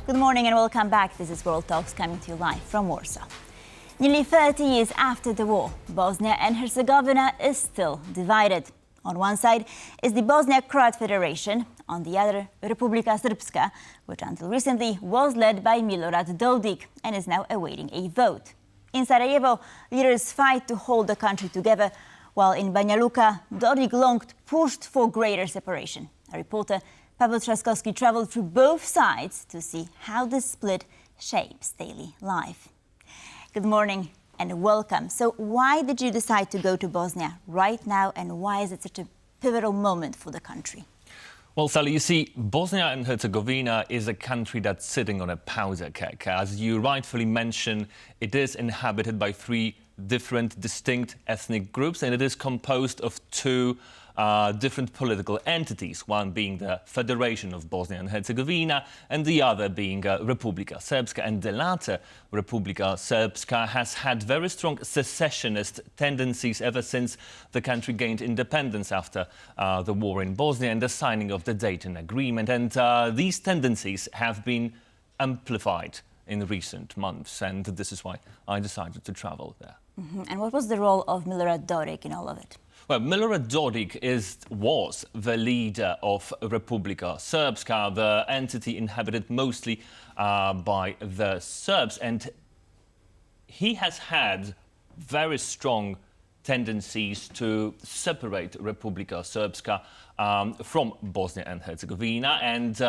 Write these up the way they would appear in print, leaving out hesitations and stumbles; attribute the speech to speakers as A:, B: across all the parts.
A: Good morning and welcome back. This is World Talks coming to you live from Warsaw. Nearly 30 years after the war, Bosnia and Herzegovina is still divided. On one side is the Bosnia-Croat Federation, on the other Republika Srpska, which until recently was led by Milorad Dodik and is now awaiting a vote. In Sarajevo, leaders fight to hold the country together, while in Banja Luka, Dodik pushed for greater separation. Our reporter Paweł Trzaskowski traveled through both sides to see how this split shapes daily life. Good morning and welcome. So why did you decide to go to Bosnia right now, and why is it such a pivotal moment for the country?
B: Well, Sally, you see, Bosnia and Herzegovina is a country that's sitting on a powder keg. As you rightfully mentioned, it is inhabited by three different, distinct ethnic groups, and it is composed of two different political entities, one being the Federation of Bosnia and Herzegovina and the other being Republika Srpska. And the latter, Republika Srpska, has had very strong secessionist tendencies ever since the country gained independence after the war in Bosnia and the signing of the Dayton Agreement. And these tendencies have been amplified in recent months, and this is why I decided to travel there.
A: And what was the role of Milorad Dodik in all of it?
B: Well, Milorad Dodik was the leader of Republika Srpska, the entity inhabited mostly by the Serbs, and he has had very strong tendencies to separate Republika Srpska from Bosnia and Herzegovina, and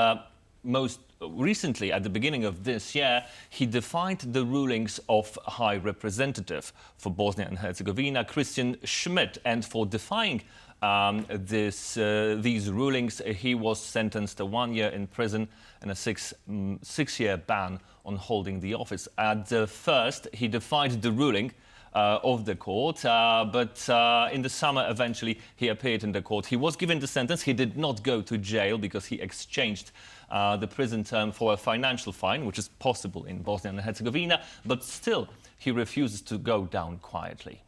B: most recently, at the beginning of this year, he defied the rulings of High Representative for Bosnia and Herzegovina, Christian Schmidt, and for defying these rulings, he was sentenced to 1 year in prison and a six-year ban on holding the office. At first, he defied the ruling of the court, but in the summer, eventually, he appeared in the court. He was given the sentence. He did not go to jail because he exchanged the prison term for a financial fine, which is possible in Bosnia and Herzegovina, but still, he refuses to go down quietly.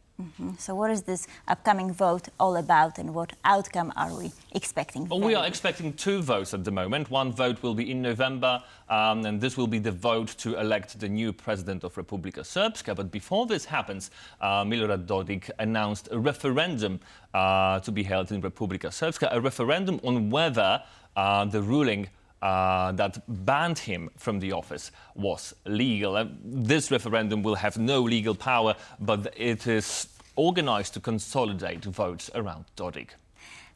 A: So what is this upcoming vote all about, and what outcome are we expecting?
B: Well, we are expecting two votes at the moment. One vote will be in November, and this will be the vote to elect the new president of Republika Srpska. But before this happens, Milorad Dodik announced a referendum to be held in Republika Srpska, a referendum on whether the ruling that banned him from the office was legal. This referendum will have no legal power, but it is organized to consolidate votes around Dodik.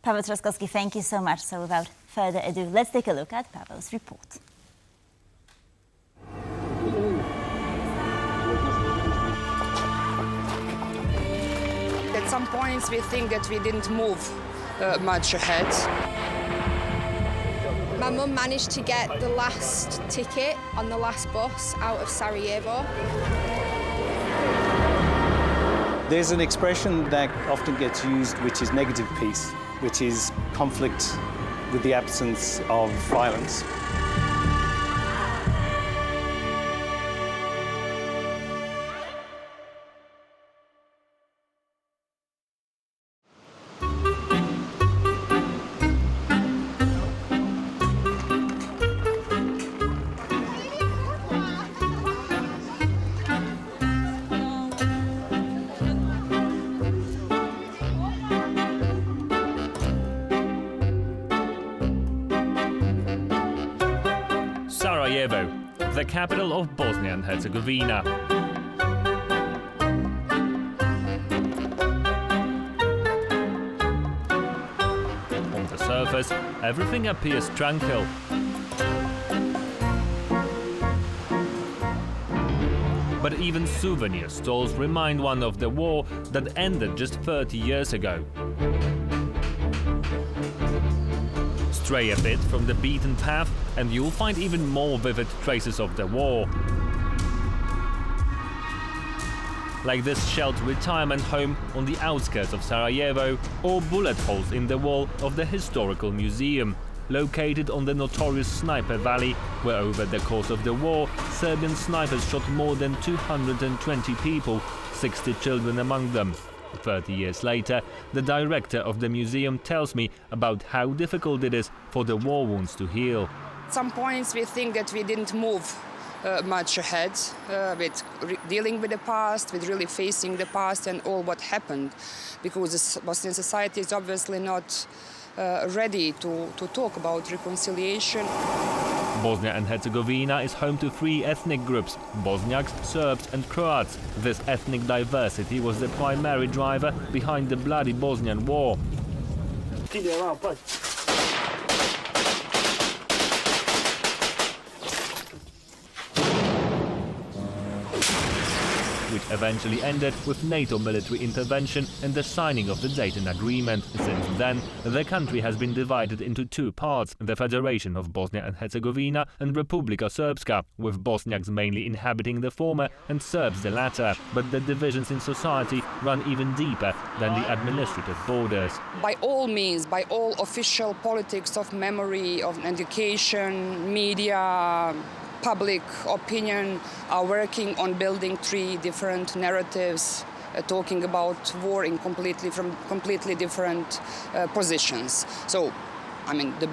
A: Paweł Trzaskowski, thank you so much. So without further ado, let's take a look at Paweł's report.
C: At some points we think that we didn't move much ahead.
D: My mum managed to get the last ticket on the last bus out of Sarajevo.
E: There's an expression that often gets used, which is negative peace, which is conflict with the absence of violence.
B: Sarajevo, the capital of Bosnia and Herzegovina. On the surface, everything appears tranquil. But even souvenir stalls remind one of the war that ended just 30 years ago. Stray a bit from the beaten path and you'll find even more vivid traces of the war. Like this sheltered retirement home on the outskirts of Sarajevo, or bullet holes in the wall of the historical museum, located on the notorious Sniper Valley, where over the course of the war, Serbian snipers shot more than 220 people, 60 children among them. 30 years later, the director of the museum tells me about how difficult it is for the war wounds to heal.
C: At some points we think that we didn't move much ahead with dealing with the past, with really facing the past and all what happened, because the Bosnian society is obviously not ready to talk about reconciliation.
B: Bosnia and Herzegovina is home to three ethnic groups: Bosniaks, Serbs and Croats. This ethnic diversity was the primary driver behind the bloody Bosnian War. Which eventually ended with NATO military intervention and the signing of the Dayton Agreement. Since then, the country has been divided into two parts: the Federation of Bosnia and Herzegovina and Republika Srpska, with Bosniaks mainly inhabiting the former and Serbs the latter. But the divisions in society run even deeper than the administrative borders.
C: By all means, by all official politics of memory, of education, media, public opinion are working on building three different narratives, talking about war from completely different positions. So, I mean, the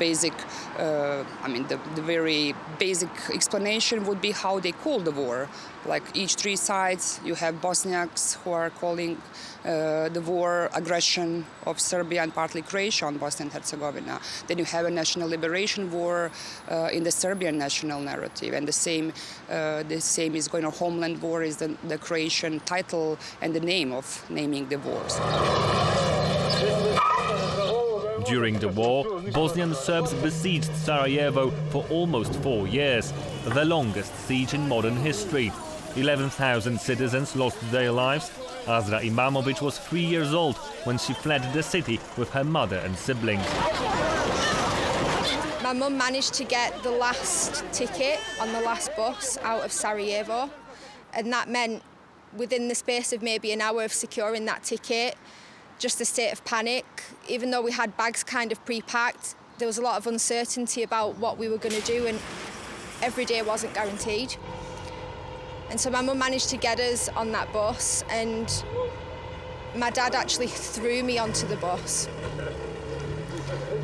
C: very basic explanation would be how they call the war. Like each three sides, you have Bosniaks who are calling the war aggression of Serbia and partly Croatia on Bosnia and Herzegovina. Then you have a national liberation war in the Serbian national narrative, and the same is going on. Homeland war is the Croatian title and the name of naming the wars.
B: During the war, Bosnian Serbs besieged Sarajevo for almost 4 years, the longest siege in modern history. 11,000 citizens lost their lives. Azra Imamovic was 3 years old when she fled the city with her mother and siblings.
D: My mum managed to get the last ticket on the last bus out of Sarajevo, and that meant within the space of maybe an hour of securing that ticket, just a state of panic. Even though we had bags kind of pre-packed, there was a lot of uncertainty about what we were going to do, and every day wasn't guaranteed. And so my mum managed to get us on that bus, and my dad actually threw me onto the bus.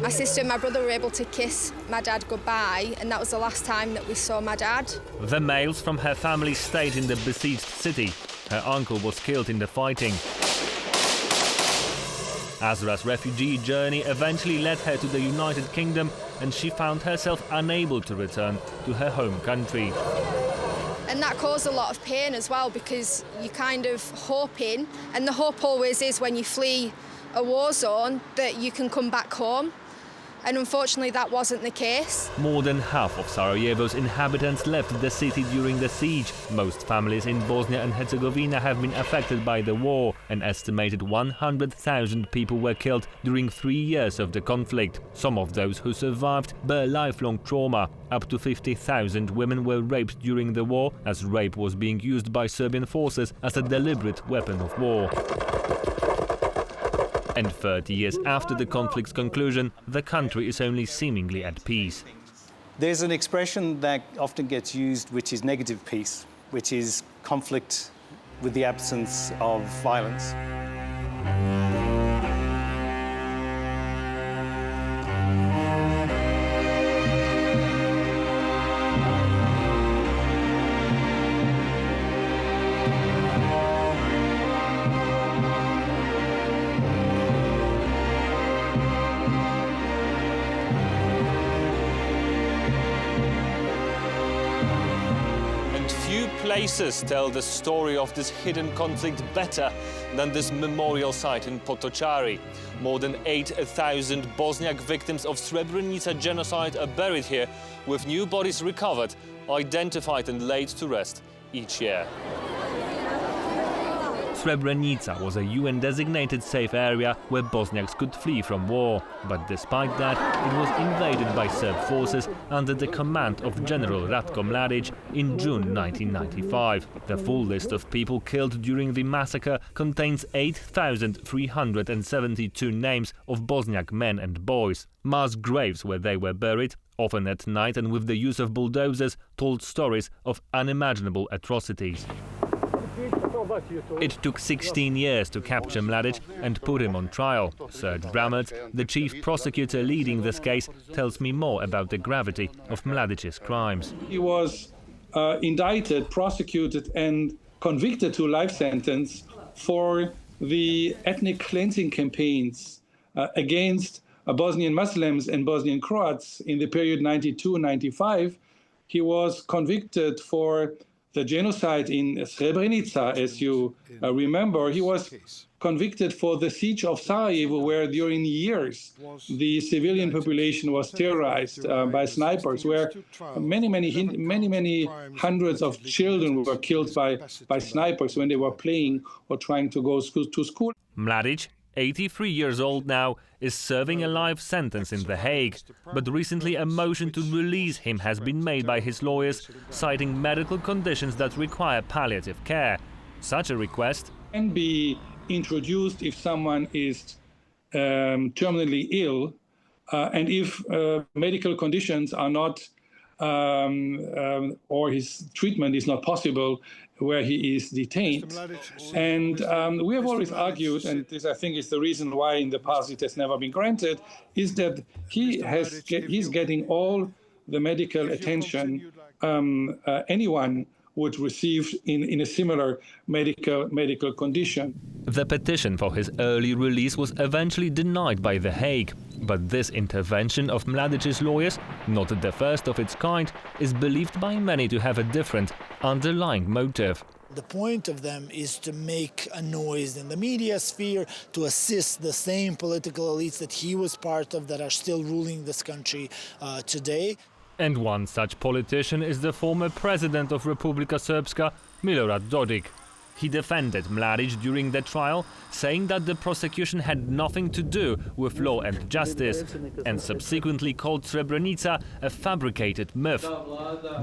D: My sister and my brother were able to kiss my dad goodbye, and that was the last time that we saw my dad.
B: The males from her family stayed in the besieged city. Her uncle was killed in the fighting. Azra's refugee journey eventually led her to the United Kingdom, and she found herself unable to return to her home country.
D: And that caused a lot of pain as well, because you're kind of hoping, and the hope always is when you flee a war zone, that you can come back home. And unfortunately that wasn't the case.
B: More than half of Sarajevo's inhabitants left the city during the siege. Most families in Bosnia and Herzegovina have been affected by the war. An estimated 100,000 people were killed during 3 years of the conflict. Some of those who survived bear lifelong trauma. Up to 50,000 women were raped during the war, as rape was being used by Serbian forces as a deliberate weapon of war. And 30 years after the conflict's conclusion, the country is only seemingly at peace.
E: There's an expression that often gets used which is negative peace, which is conflict with the absence of violence.
B: Places tell the story of this hidden conflict better than this memorial site in Potocari. More than 8,000 Bosniak victims of Srebrenica genocide are buried here, with new bodies recovered, identified and laid to rest each year. Srebrenica was a UN-designated safe area where Bosniaks could flee from war. But despite that, it was invaded by Serb forces under the command of General Ratko Mladic in June 1995. The full list of people killed during the massacre contains 8,372 names of Bosniak men and boys. Mass graves where they were buried, often at night and with the use of bulldozers, told stories of unimaginable atrocities. It took 16 years to capture Mladic and put him on trial. Serge Bramert, the chief prosecutor leading this case, tells me more about the gravity of Mladic's crimes.
F: He was indicted, prosecuted and convicted to life sentence for the ethnic cleansing campaigns against Bosnian Muslims and Bosnian Croats in the period 92-95. He was convicted for the genocide in Srebrenica, as you remember. He was convicted for the siege of Sarajevo, where during years the civilian population was terrorized by snipers, where many hundreds of children were killed by snipers when they were playing or trying to go to school.
B: Mladic, 83 years old now, is serving a life sentence in The Hague. But recently a motion to release him has been made by his lawyers, citing medical conditions that require palliative care. Such a request
F: can be introduced if someone is terminally ill and if medical conditions are not or his treatment is not possible where he is detained. And we have always argued, and this I think is the reason why in the past it has never been granted, is that he's getting all the medical attention anyone would receive in a similar medical condition.
B: The petition for his early release was eventually denied by The Hague. But this intervention of Mladic's lawyers, not the first of its kind, is believed by many to have a different underlying motive.
G: The point of them is to make a noise in the media sphere, to assist the same political elites that he was part of that are still ruling this country today.
B: And one such politician is the former president of Republika Srpska, Milorad Dodik. He defended Mladic during the trial, saying that the prosecution had nothing to do with law and justice, and subsequently called Srebrenica a fabricated myth.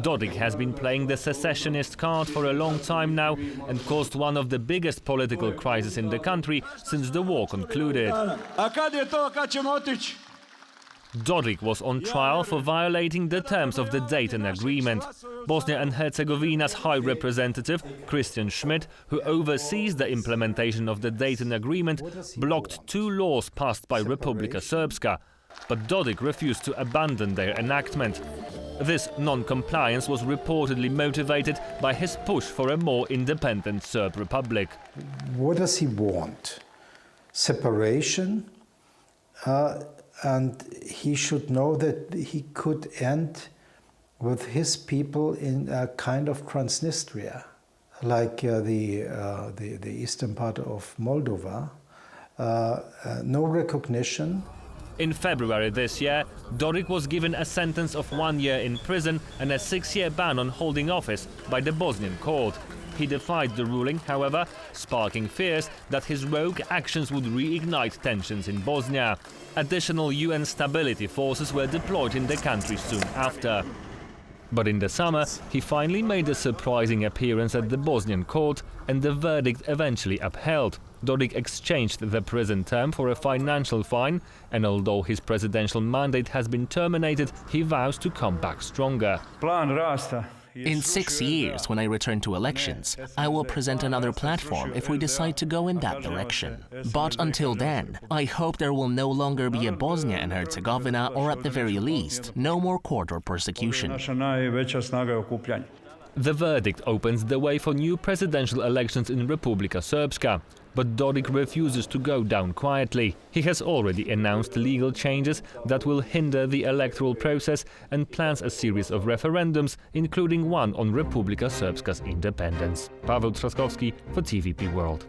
B: Dodik has been playing the secessionist card for a long time now and caused one of the biggest political crises in the country since the war concluded. Dodik was on trial for violating the terms of the Dayton Agreement. Bosnia and Herzegovina's High Representative, Christian Schmidt, who oversees the implementation of the Dayton Agreement, blocked 2 laws passed by Republika Srpska. But Dodik refused to abandon their enactment. This non-compliance was reportedly motivated by his push for a more independent Serb republic.
H: What does he want? Separation? And he should know that he could end with his people in a kind of Transnistria, like the eastern part of Moldova. No recognition.
B: In February this year, Dodik was given a sentence of 1 year in prison and a 6-year ban on holding office by the Bosnian court. He defied the ruling, however, sparking fears that his rogue actions would reignite tensions in Bosnia. Additional UN stability forces were deployed in the country soon after. But in the summer, he finally made a surprising appearance at the Bosnian court and the verdict eventually upheld. Dodik exchanged the prison term for a financial fine, and although his presidential mandate has been terminated, he vows to come back stronger.
I: In 6 years, when I return to elections, I will present another platform if we decide to go in that direction. But until then, I hope there will no longer be a Bosnia and Herzegovina, or at the very least, no more court or persecution.
B: The verdict opens the way for new presidential elections in Republika Srpska. But Dodik refuses to go down quietly. He has already announced legal changes that will hinder the electoral process and plans a series of referendums, including one on Republika Srpska's independence. Paweł Trzaskowski for TVP World.